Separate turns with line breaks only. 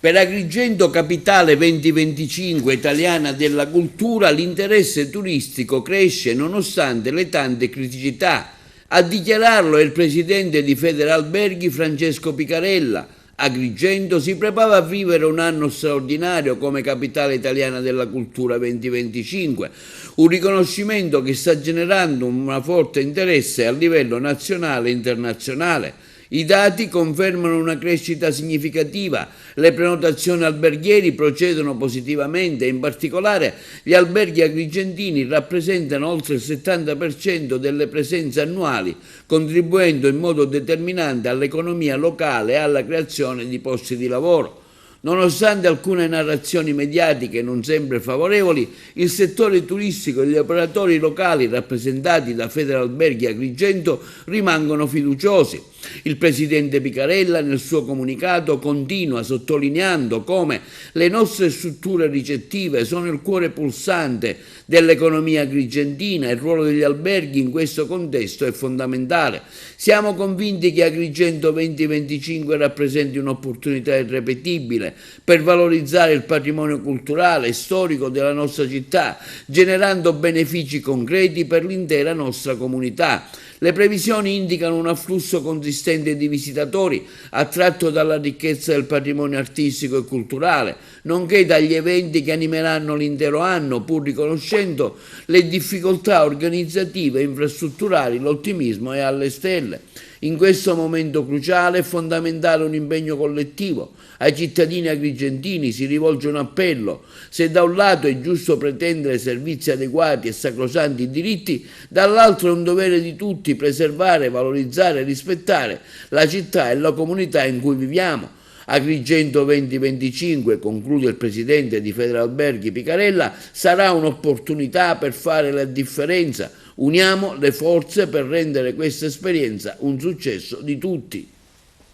Per Agrigento, capitale 2025 italiana della cultura, l'interesse turistico cresce nonostante le tante criticità. A dichiararlo è il presidente di Federalberghi Francesco Picarella. Agrigento si prepara a vivere un anno straordinario come capitale italiana della cultura 2025, un riconoscimento che sta generando un forte interesse a livello nazionale e internazionale. I dati confermano una crescita significativa, le prenotazioni alberghieri procedono positivamente e in particolare gli alberghi agrigentini rappresentano oltre il 70% delle presenze annuali, contribuendo in modo determinante all'economia locale e alla creazione di posti di lavoro. Nonostante alcune narrazioni mediatiche non sempre favorevoli, il settore turistico e gli operatori locali rappresentati da Federalberghi Agrigento rimangono fiduciosi. Il presidente Picarella nel suo comunicato continua sottolineando come le nostre strutture ricettive sono il cuore pulsante dell'economia agrigentina e il ruolo degli alberghi in questo contesto è fondamentale. Siamo convinti che Agrigento 2025 rappresenti un'opportunità irripetibile per valorizzare il patrimonio culturale e storico della nostra città, generando benefici concreti per l'intera nostra comunità. Le previsioni indicano un afflusso consistente di visitatori attratto dalla ricchezza del patrimonio artistico e culturale, nonché dagli eventi che animeranno l'intero anno, pur riconoscendo le difficoltà organizzative e infrastrutturali, l'ottimismo è alle stelle. In questo momento cruciale è fondamentale un impegno collettivo. Ai cittadini agrigentini si rivolge un appello. Se da un lato è giusto pretendere servizi adeguati e sacrosanti diritti, dall'altro è un dovere di tutti preservare, valorizzare e rispettare la città e la comunità in cui viviamo. Agrigento 2025, conclude il presidente di Federalberghi Picarella, sarà un'opportunità per fare la differenza. Uniamo le forze per rendere questa esperienza un successo di tutti.